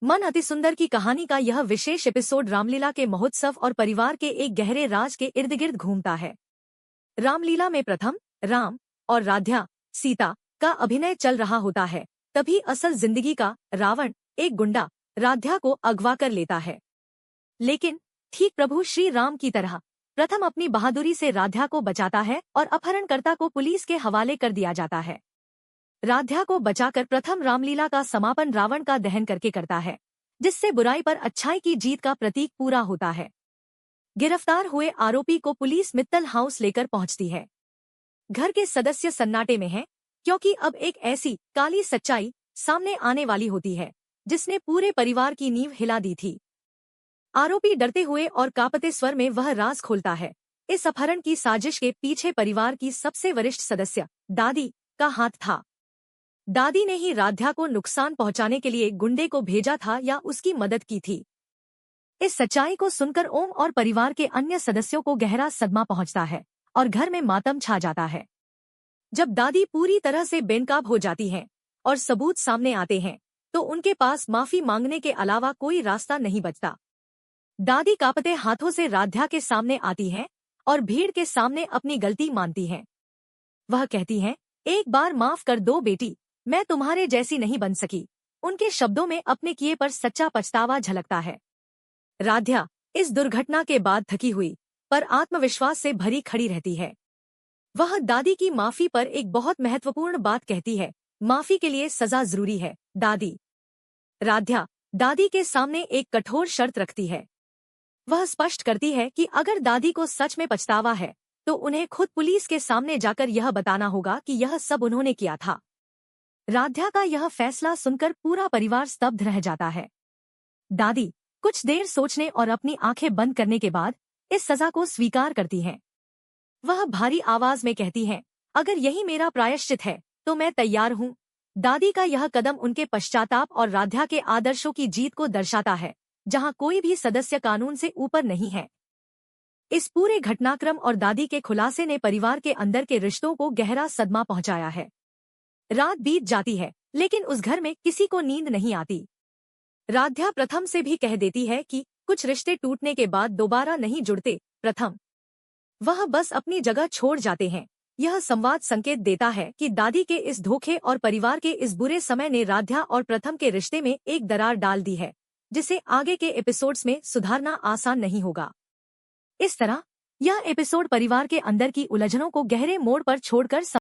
मन अति सुंदर की कहानी का यह विशेष एपिसोड रामलीला के महोत्सव और परिवार के एक गहरे राज के इर्द गिर्द घूमता है। रामलीला में प्रथम राम और राधा सीता का अभिनय चल रहा होता है। तभी असल जिंदगी का रावण एक गुंडा राधा को अगवा कर लेता है। लेकिन ठीक प्रभु श्री राम की तरह प्रथम अपनी बहादुरी से राधा को बचाता है और अपहरणकर्ता को पुलिस के हवाले कर दिया जाता है। राधा को बचाकर प्रथम रामलीला का समापन रावण का दहन करके करता है, जिससे बुराई पर अच्छाई की जीत का प्रतीक पूरा होता है। गिरफ्तार हुए आरोपी को पुलिस मित्तल हाउस लेकर पहुंचती है। घर के सदस्य सन्नाटे में हैं, क्योंकि अब एक ऐसी काली सच्चाई सामने आने वाली होती है जिसने पूरे परिवार की नींव हिला दी थी। आरोपी डरते हुए और कांपते स्वर में वह राज खोलता है। इस अपहरण की साजिश के पीछे परिवार की सबसे वरिष्ठ सदस्य दादी का हाथ था। दादी ने ही राधा को नुकसान पहुंचाने के लिए गुंडे को भेजा था या उसकी मदद की थी। इस सच्चाई को सुनकर ओम और परिवार के अन्य सदस्यों को गहरा सदमा पहुंचता है और घर में मातम छा जाता है। जब दादी पूरी तरह से बेनकाब हो जाती हैं और सबूत सामने आते हैं, तो उनके पास माफी मांगने के अलावा कोई रास्ता नहीं बचता। दादी कांपते हाथों से राधा के सामने आती हैं और भीड़ के सामने अपनी गलती मानती हैं। वह कहती हैं, एक बार माफ कर दो बेटी, मैं तुम्हारे जैसी नहीं बन सकी। उनके शब्दों में अपने किए पर सच्चा पछतावा झलकता है। राधा इस दुर्घटना के बाद थकी हुई पर आत्मविश्वास से भरी खड़ी रहती है। वह दादी की माफी पर एक बहुत महत्वपूर्ण बात कहती है, माफी के लिए सजा जरूरी है दादी। राधा दादी के सामने एक कठोर शर्त रखती है। वह स्पष्ट करती है कि अगर दादी को सच में पछतावा है तो उन्हें खुद पुलिस के सामने जाकर यह बताना होगा कि यह सब उन्होंने किया था। राधा का यह फैसला सुनकर पूरा परिवार स्तब्ध रह जाता है। दादी कुछ देर सोचने और अपनी आंखें बंद करने के बाद इस सजा को स्वीकार करती हैं। वह भारी आवाज में कहती हैं, अगर यही मेरा प्रायश्चित है तो मैं तैयार हूँ। दादी का यह कदम उनके पश्चाताप और राधा के आदर्शों की जीत को दर्शाता है, जहाँ कोई भी सदस्य कानून से ऊपर नहीं है। इस पूरे घटनाक्रम और दादी के खुलासे ने परिवार के अंदर के रिश्तों को गहरा सदमा पहुंचाया है। रात बीत जाती है, लेकिन उस घर में किसी को नींद नहीं आती। राधा प्रथम से भी कह देती है कि कुछ रिश्ते टूटने के बाद दोबारा नहीं जुड़ते। प्रथम वह बस अपनी जगह छोड़ जाते हैं। यह संवाद संकेत देता है कि दादी के इस धोखे और परिवार के इस बुरे समय ने राधा और प्रथम के रिश्ते में एक दरार डाल दी है, जिसे आगे के एपिसोड्स में सुधारना आसान नहीं होगा। इस तरह यह एपिसोड परिवार के अंदर की उलझनों को गहरे मोड़ पर छोड़कर